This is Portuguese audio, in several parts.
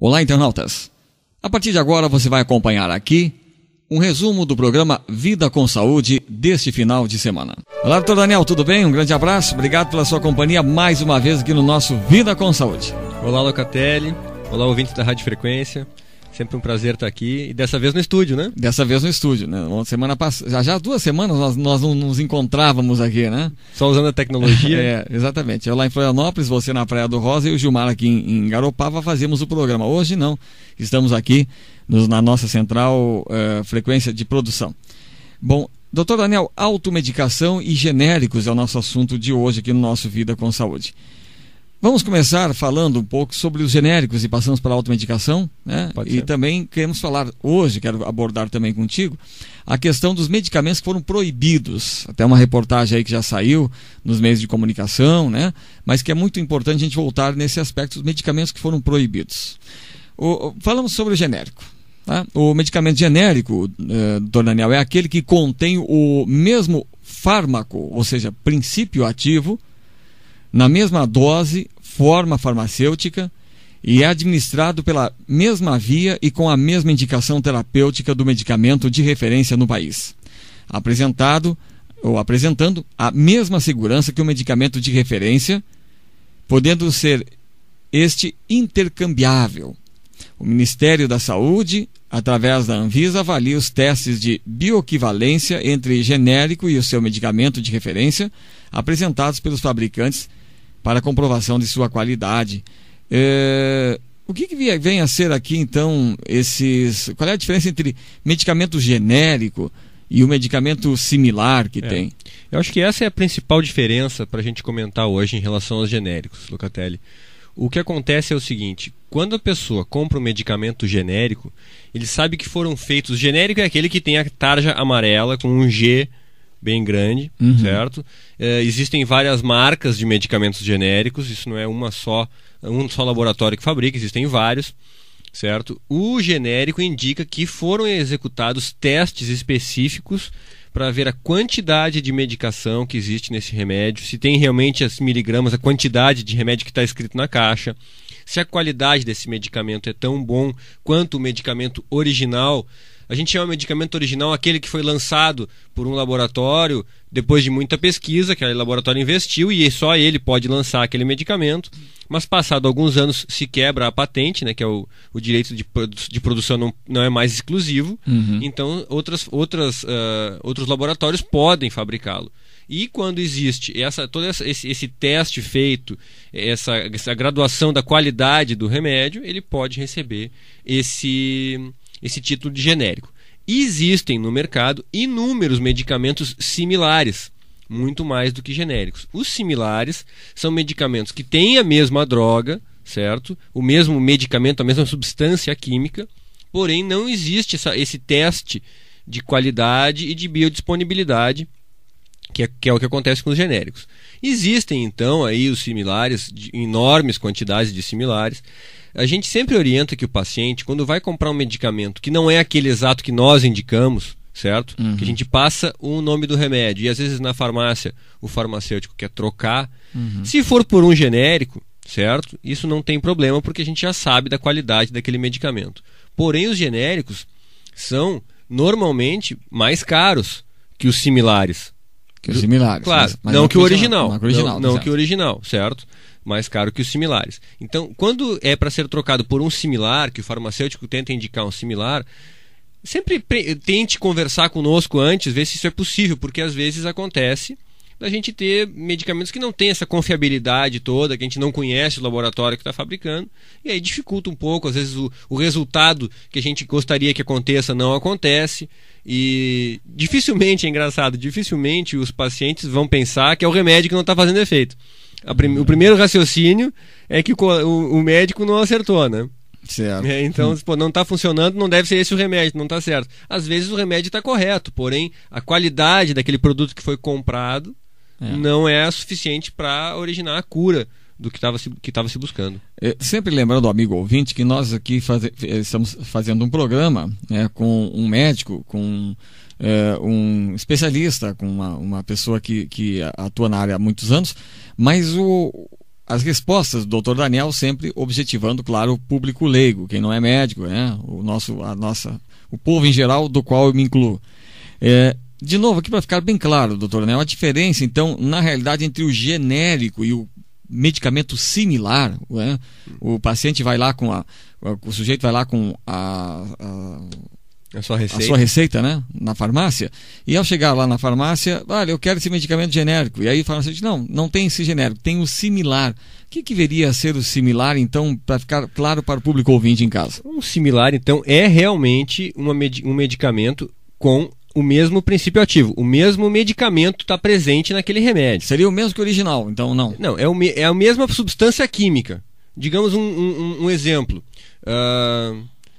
Olá, internautas! A partir de agora você vai acompanhar aqui um resumo do programa Vida com Saúde deste final de semana. Olá, doutor Daniel, tudo bem? Um grande abraço, obrigado pela sua companhia mais uma vez aqui no nosso Vida com Saúde. Olá, Locatelli, olá, ouvintes da Rádio Frequência. Sempre um prazer estar aqui, e dessa vez no estúdio, né? Dessa vez no estúdio, né? Semana passada, já 2 semanas nós não nos encontrávamos aqui, né? Só usando a tecnologia. É, exatamente. Eu lá em Florianópolis, você na Praia do Rosa e o Gilmar aqui em Garopaba fazíamos o programa. Hoje não, estamos aqui na nossa central frequência de produção. Bom, doutor Daniel, automedicação e genéricos é o nosso assunto de hoje aqui no nosso Vida com Saúde. Vamos começar falando um pouco sobre os genéricos e passamos para a automedicação, né? E também queremos falar hoje, quero abordar também contigo, a questão dos medicamentos que foram proibidos. Até uma reportagem aí que já saiu nos meios de comunicação, né? Mas que é muito importante a gente voltar nesse aspecto dos medicamentos que foram proibidos. Falamos sobre o genérico. Tá? O medicamento genérico, doutor Daniel, é aquele que contém o mesmo fármaco, ou seja, princípio ativo, na mesma dose, forma farmacêutica e é administrado pela mesma via e com a mesma indicação terapêutica do medicamento de referência no país, apresentando a mesma segurança que o medicamento de referência, podendo ser este intercambiável. O Ministério da Saúde, através da Anvisa, avalia os testes de bioequivalência entre genérico e o seu medicamento de referência, apresentados pelos fabricantes para comprovação de sua qualidade. O que vem a ser aqui, então, qual é a diferença entre medicamento genérico e o medicamento similar que tem? Eu acho que essa é a principal diferença para a gente comentar hoje em relação aos genéricos, Locatelli. O que acontece é o seguinte: quando a pessoa compra um medicamento genérico, ele sabe que foram feitos... Genérico é aquele que tem a tarja amarela com um G bem grande, certo? Existem várias marcas de medicamentos genéricos, isso não é um só laboratório que fabrica, existem vários, certo? O genérico indica que foram executados testes específicos para ver a quantidade de medicação que existe nesse remédio, se tem realmente as miligramas, a quantidade de remédio que está escrito na caixa, se a qualidade desse medicamento é tão bom quanto o medicamento original. A gente chama medicamento original aquele que foi lançado por um laboratório depois de muita pesquisa, que aquele laboratório investiu e só ele pode lançar aquele medicamento, mas passado alguns anos se quebra a patente, né, que é o direito de produção não é mais exclusivo, então outros laboratórios podem fabricá-lo. E quando existe todo esse teste feito, essa graduação da qualidade do remédio, ele pode receber esse título de genérico. E existem no mercado inúmeros medicamentos similares, muito mais do que genéricos. Os similares são medicamentos que têm a mesma droga, certo? O mesmo medicamento, a mesma substância química, porém não existe esse teste de qualidade e de biodisponibilidade, que é o que acontece com os genéricos. Existem então aí os similares, enormes quantidades de similares. A gente sempre orienta que o paciente, quando vai comprar um medicamento que não é aquele exato que nós indicamos, certo? Que a gente passa o nome do remédio e às vezes na farmácia o farmacêutico quer trocar. Se for por um genérico, certo? Isso não tem problema porque a gente já sabe da qualidade daquele medicamento. Porém, os genéricos são normalmente mais caros que os similares. Claro, mas não que o original. Não que o original, certo? Mais caro que os similares. Então, quando é para ser trocado por um similar, que o farmacêutico tenta indicar um similar, sempre tente conversar conosco antes, ver se isso é possível, porque às vezes acontece da gente ter medicamentos que não tem essa confiabilidade toda, que a gente não conhece o laboratório que está fabricando, e aí dificulta um pouco, às vezes o resultado que a gente gostaria que aconteça não acontece, e dificilmente, é engraçado, dificilmente os pacientes vão pensar que é o remédio que não está fazendo efeito. O primeiro raciocínio é que o médico não acertou, né? Certo. Então, não está funcionando, não deve ser esse o remédio, não está certo. Às vezes o remédio está correto, porém a qualidade daquele produto que foi comprado não é suficiente para originar a cura do que estava se buscando. Sempre lembrando ao amigo ouvinte que nós aqui estamos fazendo um programa, né, com um médico, com um especialista, com uma pessoa que atua na área há muitos anos, mas as respostas do Dr. Daniel sempre objetivando, claro, o público leigo, quem não é médico, né? O povo em geral, do qual eu me incluo. De novo, aqui para ficar bem claro, doutor Daniel, a diferença, então, na realidade, entre o genérico e o medicamento similar, né? O paciente vai lá o sujeito vai lá com a sua receita, né? Na farmácia, e ao chegar lá na farmácia, olha, eu quero esse medicamento genérico, e aí o farmacêutico diz, não tem esse genérico, tem o similar. O que viria a ser o similar, então, para ficar claro para o público ouvinte em casa? Um similar, então, é realmente um medicamento com o mesmo princípio ativo. O mesmo medicamento está presente naquele remédio. Seria o mesmo que o original, então não? Não, é a mesma substância química. Digamos um exemplo.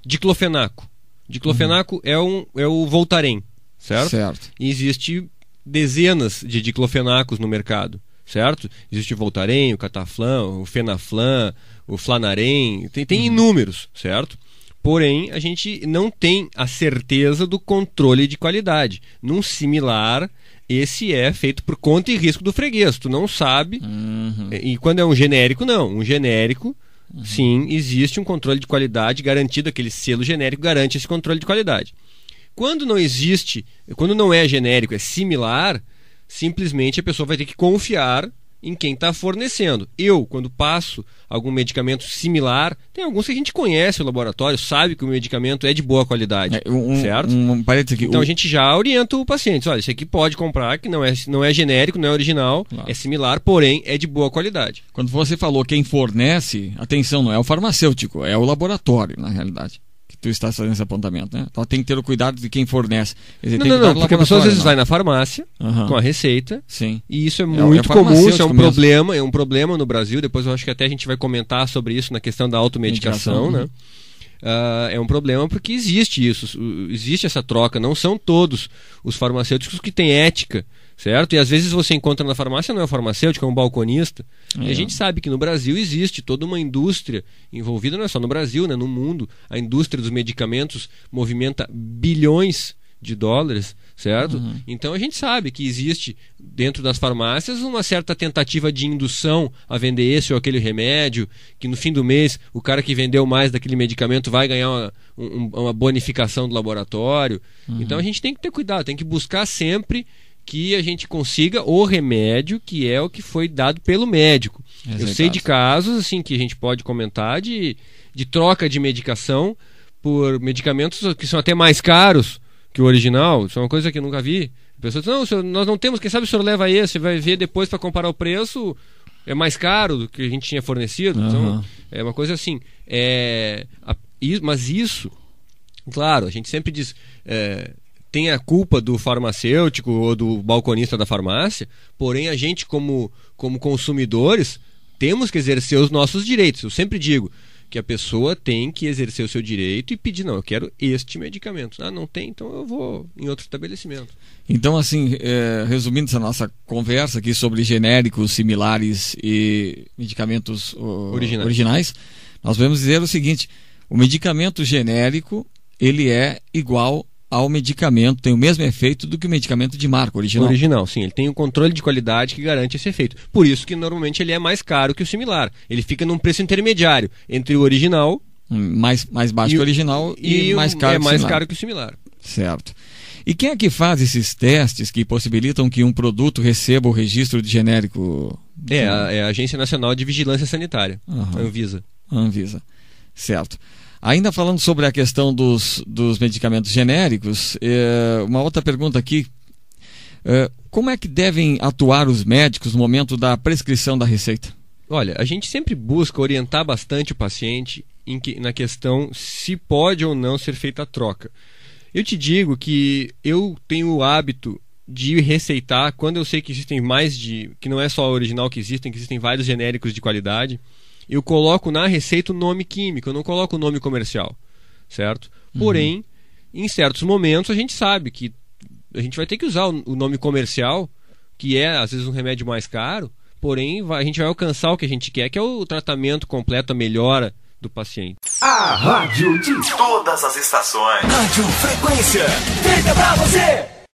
Diclofenaco. Diclofenaco é o Voltaren, certo? E existe dezenas de diclofenacos no mercado, certo? Existe o Voltaren, o Cataflam, o Fenaflam, o Flanaren, tem inúmeros, certo? Porém, a gente não tem a certeza do controle de qualidade. Num similar, esse é feito por conta e risco do freguês. Tu não sabe. E quando é um genérico, não. Um genérico, sim, existe um controle de qualidade garantido. Aquele selo genérico garante esse controle de qualidade. Quando não existe, quando não é genérico, é similar, simplesmente a pessoa vai ter que confiar em quem está fornecendo. Quando passo algum medicamento similar, tem alguns que a gente conhece o laboratório, sabe que o medicamento é de boa qualidade, certo? Aqui, então a gente já orienta o paciente, olha, esse aqui pode comprar, que não é genérico, não é original, claro. É similar, porém é de boa qualidade. Quando você falou quem fornece, atenção, não é o farmacêutico, é o laboratório, na realidade. Tu está fazendo esse apontamento, né? Então tem que ter o cuidado de quem fornece. Não, porque a pessoa às vezes vai na farmácia com a receita, sim. E isso é muito comum, isso é um problema no Brasil. Depois eu acho que até a gente vai comentar sobre isso na questão da automedicação, né? É um problema porque existe essa troca. Não são todos os farmacêuticos que têm ética, certo? E às vezes você encontra na farmácia, não é um farmacêutico, é um balconista. E a gente sabe que no Brasil existe toda uma indústria envolvida, não é só no Brasil, né? No mundo. A indústria dos medicamentos movimenta bilhões de dólares, certo? Então a gente sabe que existe dentro das farmácias uma certa tentativa de indução a vender esse ou aquele remédio, que no fim do mês o cara que vendeu mais daquele medicamento vai ganhar uma bonificação do laboratório. Então a gente tem que ter cuidado, tem que buscar sempre que a gente consiga o remédio que é o que foi dado pelo médico. Eu sei de casos assim que a gente pode comentar de troca de medicação por medicamentos que são até mais caros que o original. Isso é uma coisa que eu nunca vi. A pessoa diz, não, senhor, nós não temos, quem sabe o senhor leva esse, vai ver depois para comparar o preço, é mais caro do que a gente tinha fornecido. Então, é uma coisa assim. Mas isso, claro, a gente sempre diz, tem a culpa do farmacêutico ou do balconista da farmácia, porém a gente como consumidores temos que exercer os nossos direitos. Eu sempre digo que a pessoa tem que exercer o seu direito e pedir, não, eu quero este medicamento. Não tem, então eu vou em outro estabelecimento. Então, assim, resumindo essa nossa conversa aqui sobre genéricos, similares e medicamentos originais, nós vamos dizer o seguinte: o medicamento genérico, ele é igual ao medicamento, tem o mesmo efeito do que o medicamento de marca original. Original, sim. Ele tem um controle de qualidade que garante esse efeito. Por isso que normalmente ele é mais caro que o similar. Ele fica num preço intermediário entre o original... Mais baixo que o original e mais caro que o similar. Mais caro que o similar. Certo. E quem é que faz esses testes que possibilitam que um produto receba o registro de genérico? É a Agência Nacional de Vigilância Sanitária, a Anvisa. Anvisa, certo. Ainda falando sobre a questão dos medicamentos genéricos, uma outra pergunta aqui. Como é que devem atuar os médicos no momento da prescrição da receita? Olha, a gente sempre busca orientar bastante o paciente na questão se pode ou não ser feita a troca. Eu te digo que eu tenho o hábito de receitar quando eu sei que existem que não é só o original que existem vários genéricos de qualidade. Eu coloco na receita o nome químico, eu não coloco o nome comercial, certo? Porém, em certos momentos a gente sabe que a gente vai ter que usar o nome comercial, que é às vezes um remédio mais caro, porém a gente vai alcançar o que a gente quer, que é o tratamento completo, a melhora do paciente. A rádio de todas as estações. Rádio Frequência, feita pra você!